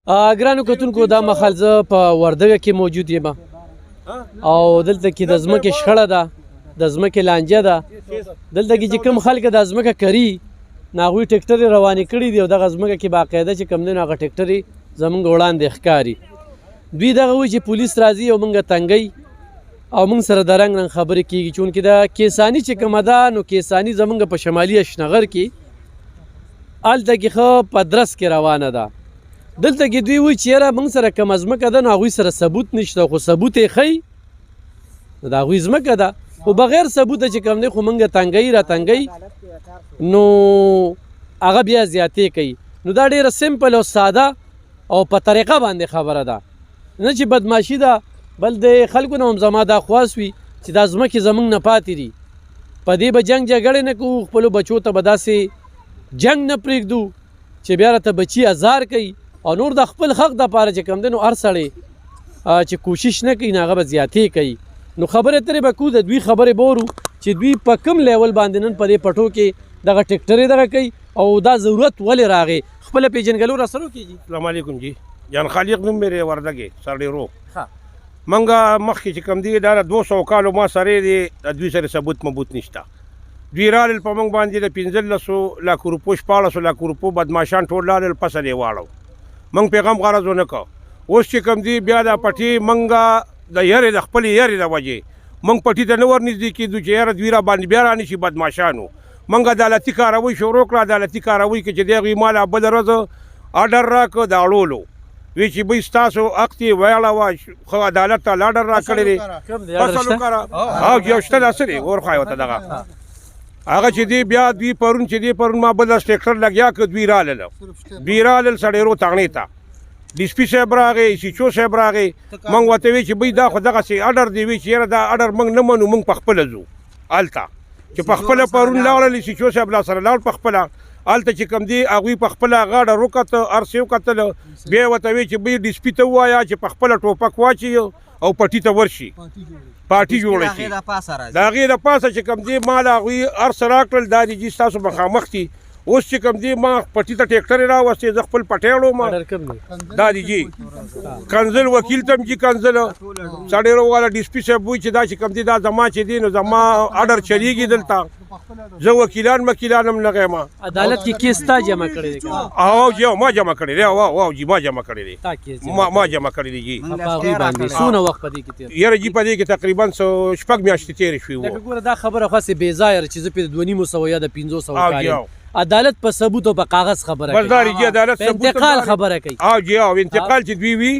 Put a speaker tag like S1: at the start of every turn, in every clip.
S1: ګرانو کتونکو دا مهال زه په وردګه کې موجود یم او دلته کې د ځمکې شخړه ده، د ځمکې لانجه ده. دلته کې چې کوم خلک د ځمکه کري نو هغوی ټکټرې روانې کړي دي او دغه ځمکه کې باقاعده چې کوم دی نو هغه ټکټرې زمونږ وړاندې ښکاري. دوی دغه وایي چې پولیس راځي او موږ تنګوي او موږ سره د رنګ رنګ خبرې کېږي. چونکې د کیساني چې کومه ده نو کیساني زمونږ په شمالي اشنغر کې هلته کې ښه په درس کې روانه ده. دلته کې دوی وایي چې یاره موږ سره کومه ځمکه ده نو هغوی سره ثبوت نشته، خو ثبوت یې ښیي نو د هغوی ځمکه ده، خو بغیر ثبوته چې کوم دی خو موږ تنګوي را تنګوي نو هغه بیا زیاتې کوي. نو دا ډېره سمپل او ساده او په طریقه باندې خبره ده، نه چې بدماشي ده بل د خلکو نه هم زما دا خواست وي چې دا ځمکې زموږ نه پاتې دي. په دې به جنګ جګړې نه کوو، خپلو بچو ته به داسې جنګ نه پرېږدو چې بیا راته بچي ازار کوي او نور د خپل حق دپاره چې کوم دی نو هر سړی چې کوشش نه کوي نو هغه به زیاتې کوي. نو خبرې ترې به کوو، د دوی خبرې به ورو چې دوی په کوم لیول باندې نن په دې پټو کې دغه ټکټرې دغه کوي او دا ضرورت ولې راغی. خپله پېژنګلو را سره وکړي.
S2: السلام علیکم جی، جان خالق نوم مې وردګې سرډېرو. منګه مخکې چې کوم دی دا 200 کالو ما سره دی، دوی سره ثبوت مبوت نشته. دوی رالل په موږ باندې د 15 لک روپو 14 لک روپو بدماشان ټول رالل پسه دی واړو. موږ پیغام غرض ونه کو. اوس چې کوم دی بیا دا پټي منګه د یارې د خپل یارې د وجې موږ پټي ته نه ورنږدې کېدو چې یاره دوی را باندې بیا رانشي بدماشانو. موږ عدالتي کاروي شروع کړه، عدالتي کاروي کې چې د هغوی مال بله ورځ اډر راکړه د اړولو وی چې بی ستاسو حق دی ویاړه وه خو عدالت ته اډر را کړی دی فصل وکړه او یو شته داسې دی ورخوایې ورته دغه هغه چې دی بیا دوی پرون چې دی پرون ما بل ټیکټر لګیا که دوی رالل سړېرو تاڼې ته ډي سي پي صاحب راغی، سی چو صاحب راغی. موږ ورته وی چې بی دا خو دغسې اډر دی، وی چې یاره دا اډر موږ نه منو، موږ پخپله ځو هلته چې پخپله پرون لاړل سی چو صاحب لا سره لاړ پخپله هلته چې کوم دی هغوی پخپله غاړه روکته هر څه وکتل. بیا یې ورته وی چې بی ډي سي پي ته ووایه چې پخپله ټوپک واچوي او پټي ته ورشي پارټي جوړه شي. د هغې د پاسه چې کوم دی ما له هغوی هر څه راکړل دا دي جي ستاسو مخامخ دي. اوس چې کوم دی ما پټي ته ټیکټرې راوستې زه خپل پټی وړم دا دي جي کنزل وکیل ته هم جي کنزل سړېرو والا ډي سي پي صاحب وایي چې دا چې کوم دی دا زما چې دی نو زما اډر چلیږي دلته زه وکیلان هم نه یم.
S1: عدالت کې کیس تا جمع کړی دی؟
S2: او جی ما جمع کړی دی، او جی ما جمع کړی دی، ما جمع کړی دی جی.
S1: څونه وخت په دې کې تېر؟
S2: یاره جی په دې کې تقریبا 6 میاشتې تېرې شوې وه.
S1: ګوره دا خبره خاصې بې ځایه چې زه پرې 250 یا د 500 کال عدالت په ثبوت او په کاغذ خبره کوي.
S2: بس دا جی عدالت ثبوت
S1: انتقال خبره کوي.
S2: او جی او انتقال چې دوی وي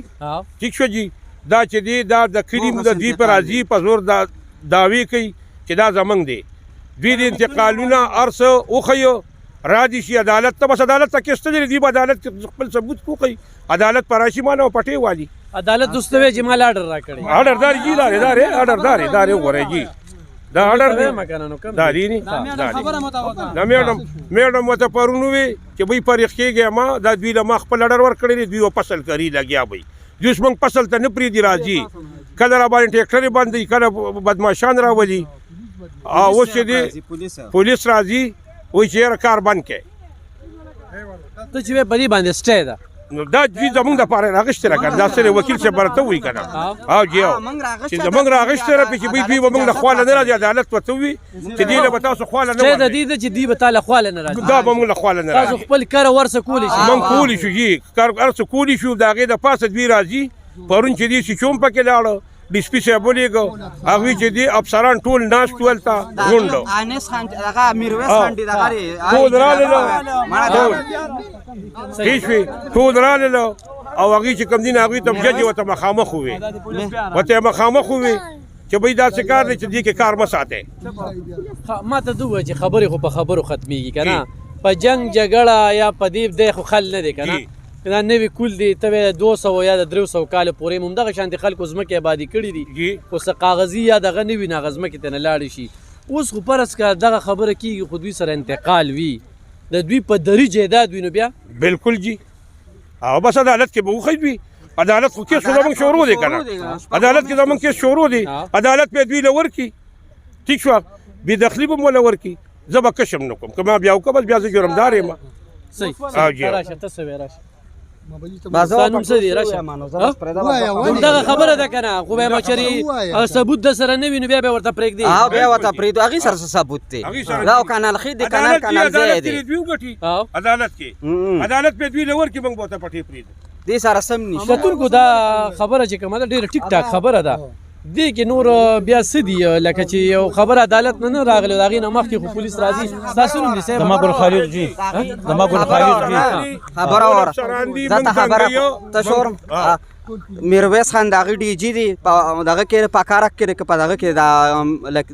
S2: ټیک شو جی. دا چې دی دا د کریم د دوی په راځي په زور دا دعوې کوي چې دا زمونږ دی. دوی د انتقالونه هر څه وښیو را دي شي عدالت ته، بس عدالت ته کیسته لري دوی به عدالت کې خپل ثبوت وښیي. عدالت په راشي ما نه پټې والي
S1: عدالت دوست وی چې مال اډر را کړی
S2: اډر دار جی اډر وګورئ جی دا اډر دی دا دی نه دا میډم وته پرونو وی چې بې پرېخ کېږي ما دا دوی له ما خپل اډر ورکړی دی، دوی فصل کوي لګیا وي. دوی اوس موږ فصل ته نه پرېږدي راځي، کله را باندې ټیکټرې بندوي، کله بدماشان راولي. اوس چې دی پولیس راځي وایي چې یاره کار بند کړئ.
S1: ته چې وی په دې باندې سټی ده
S2: نو دا دوی زمونږ دپاره راغشتې را کړه، دا سره وکیل صاحب ورته ووایي که نه او جی او چې زمونږ راغشتې را چې دوی به موږ له خوا نه راځي عدالت ورته ووایي چې دوی له به تاسو خوا نه
S1: د دې ده چې دوی به تا له خوا نه راځي،
S2: دا به موږ له خوا نه راځي.
S1: تاسو خپل کار ورسه کولی شئ؟
S2: موږ کولی شو جي کار هر څه کولی شو. د هغې د پاسه دوی راځي پرون چې دی سیچوم پکې لاړه ډي سي پي صاحب ولیږه هغوی چې دی افسران ټول ناست ول ته غونډه ټول راغلل ټیک شوې ټول راغلل او هغوی چې کوم دي نه هغوی ته جج ورته مخامخ ووې چې بهی داسې کار دی چې دې کې کار مه ساتئ.
S1: ما ته ده ووایه چې خبرې خو په خبرو ختمېږي که نه، په جنګ جګړه یا په دې دی خو خل نه دی که نه. دا نوی کول دی ته 200 یا د 300 کال پورې همدغه شانتې خلکو ځمکې آبادي کړي دي، خو څه کاغذي یا دغه نه وي نو هغه ځمکې ته نه لاړې شي. اوس خو فرض که دغه خبره کېږي خو دوی سره انتقال وي، د دوی په دري جایداد وي نو بیا
S2: بلکل جي او بس عدالت کې به وښیي دوی. عدالت خو کیس زمونږ شروع دی که نه، عدالت کې زمونږ کیس شروع دی، عدالت به دوی له ورکړي ټیک شوه، بې دخلي به مو له ورکړي. زه به کشم نه کوم که ما بیا وکړم بس بیا زه جرمدار یم.
S1: صحیح راشه ته څه وایې راشه ستانوم څه دی راشه همدغه خبره ده که نه خو بیا بچري ثبوت د سره نه وي نو بیا به ورته پرېږدي
S3: بیا ورته پرېږدو هغې سره څه ثبوت دی دا او کانال ښي دی کانال ځای دی
S2: عدالت کې عدالت په دوی لور کې موږ به ورته پټې پرېږدو
S3: دې سره سم نشته
S1: کتونکو دا خبره چې کومه ده ډېره ټیک ټاک خبره ده دې کې نور بیا څه دي لکه چې یو خبره عدالت نه راغلی د هغې نه مخکې خو پولیس راځي ستاسو نوم دي صاحب
S4: زما ګل خالق جي زما ګل خالق جي
S3: خبره وره ځاته خبره تشور میرویس خان د هغې ډي جي دی په دغه کې په کارک کې په دغه کې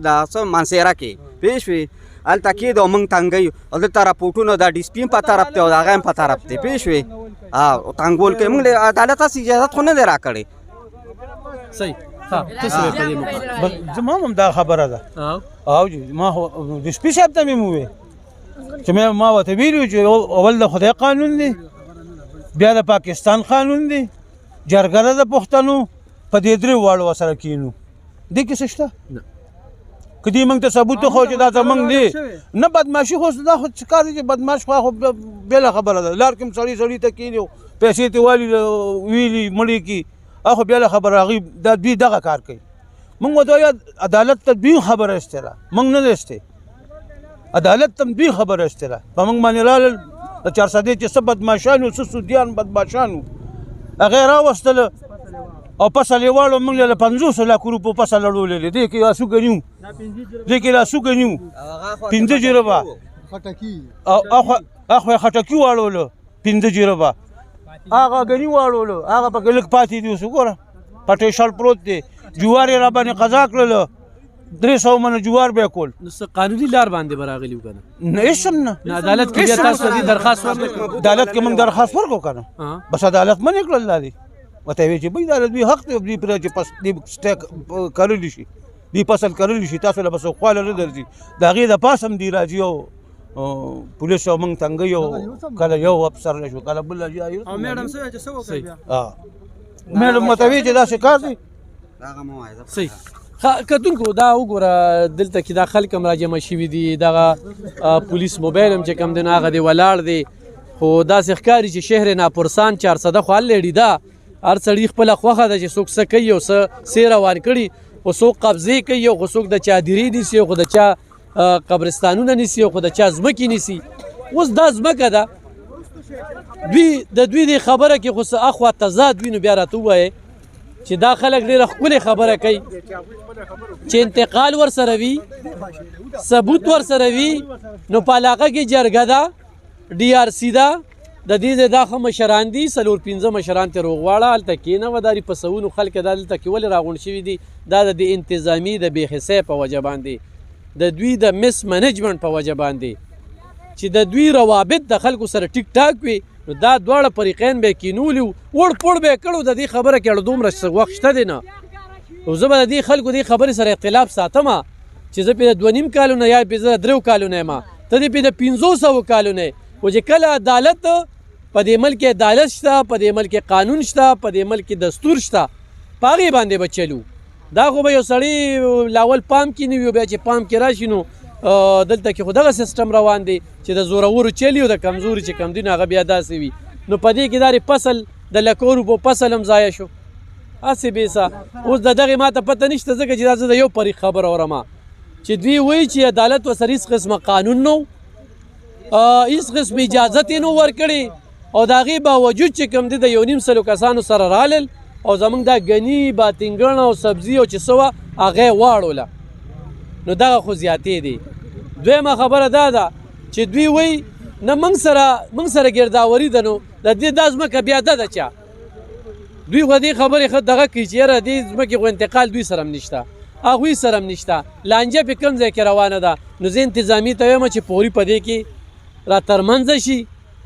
S3: دا څه مانسیره کې پوه شوې هلته کېد او موږ تنګ یو او دلته راپورټونه د ډي سي پي هم په طرف دی او د هغه هم په طرف دی پوه شوې تنګول کې موږ له عدالت هسې اجازت خو نه دی راکړی
S1: صحیح
S4: زما هم دا خبره ده او ما د سپي صاحب ته مې وویل چې ما ورته ویلي چې اول د خدای قانون دی بیا د پاکستان قانون دی جرګه ده د پښتنو په دې درې واړو سره کینو دې کې څه شته که دې موږ ته ثبوت وښو چې دا زموږ دی نه بدماشي خو دا خو څه کار دی چې بدماش خو بېله خبره ده لار کې هم سړي ته کیني پیسې ته والي ویلي مړي کي خو بېله خبره هغوی دا دوی دغه کار کوي موږ ورته وایو عدالت ته دوی خبره استې ده موږ نه دی استې عدالت ته دوی خبره استې ده په موږ باندې رالل د چارسدې چې څه بدماشان وو څه سودیان بدماشان وو هغې راوستله او فصل یې واړو موږ له 50 لکو روپو فصل اړولې دې کې لاسو ګنیو دې کې لاسو ګنیو 15 جربه او اخو خټکی واړولو 15 جربه هغه ګنی واړولو هغه پکې لږ پاتې دي اوس وګوره پټې شال پروت دی جوار یې را باندې قضا کړلو 300 منه جوار به کول
S1: نو څه قانوني لار باندې به راغلي وو که
S4: نه هېڅ هم نه
S1: عدالت کې بیا تاسو دې درخواست ورکړو
S4: عدالت کې موږ درخواست ورکړو که نه بس عدالت منې کړل دا دي ورته یې ویل چې بھائی دا دوی حق دی دوی پرې چې دې کرلی شي دې فصل کرلی شي تاسو له بس خواله نه درځي د هغې د پاس هم دی راځي او پولیس او موږ تنګ یو کله یو افسر نه شو کله بل
S5: او میډم څه چې څه وکړ
S4: میډم ورته ویل چې داسې کار دی
S1: صحیح کتونکو دا وګوره دلته کې دا خلک هم راجمع شوي دي دغه پولیس موبایل هم چې کوم دی نو هغه دی ولاړ دی خو داسې ښکاري چې شهر ناپرسان 400 خو هلې ده هر سړي خپله خوښه ده چې څوک څه کوي او څه روان کړي خو څوک قبضې کوي او خو څوک د چا دیرې نیسي او خو د چا قبرستانونه نیسي او خو د چا ځمکې نیسي اوس دا ځمکه ده دوی دې خبره کې خو څه اخوا تضاد وي نو بیا راته ووایې چې دا خلک ډېره ښکلې خبره کوي چې انتقال ورسره وي ثبوت ورسره وي نو په علاقه کې جرګه ده DRC ده د دې ځای دا ښه مشران دي 4-5 مشران ترې روغواړه هلته کېنوه دا په سوونو خلک دا دلته کې ولې راغونډ شوي دي دا د دې انتظامي د بېحسۍ په وجه باندې د دوی د مس منیجمنټ په وجه باندې چې د دوی روابط د خلکو سره ټیک ټاک وي نو دا دواړه فریقین به یې کینولي وړ پوړ به یې کړو د دې خبره کې اړه دومره وخت شته دی نه او زه به د دې خلکو دې خبرې سره اختلاف ساتمه چې زه پرې د 2.5 کالو نه یا پرې زه د 3 کالو نه یم ته دې پرې د 500 کالو نه خو چې کله عدالت په دې ملک عدالت شته په دې ملک قانون شته په دې ملک دستور شته په هغې باندې به چلو دا خو به یو سړی لاول پام کې نه وي بیا چې پام کې راشي نو دلته کې خو دغه سیستم روان دی چې د زورورو چلی او د کمزوري چې کم دي نو هغه بیا داسې وي نو په دې کې دا فصل د لکو روپو فصل هم ضایع شو هسې بېسه اوس د دغې ما ته پته نشته ځکه چې دا زه د یو فریق خبره اورم چې دوی وایي چې عدالت ورسره هېڅ قسمه قانون نه و هېڅ قسم اجازت یې نه ورکړې او د هغې باوجود چې کوم دی د 1.5 کسانو سره رالل او زمونږ دا ګني باتنګڼه او سبزي او چې څه وه هغه یې واړوله نو دغه خو زیاتې دی دویمه خبره دا ده چې دوی وایي نه موږ سره ګرداوري ده نو د دې دا ځمکه بیا ده چا دوی خو دې خبرې ښه دغه کوي چې یاره دې ځمکې خو انتقال دوی سره هم نشته هغوی سره هم نشته لانجه پې کوم ځای کې روانه ده نو زه انتظامي ته وایم چې پوري په دې کې را ترمنځه شي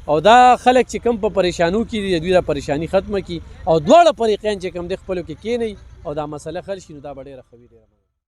S1: او دا خلک چې کوم په پریشانو کې دي دوی دا پریشانی ختمه کړي او دواړه فریقین چې کوم د خپلو کې کېنئ او دا مسله حل شي نو دا به ډېره ښه وي.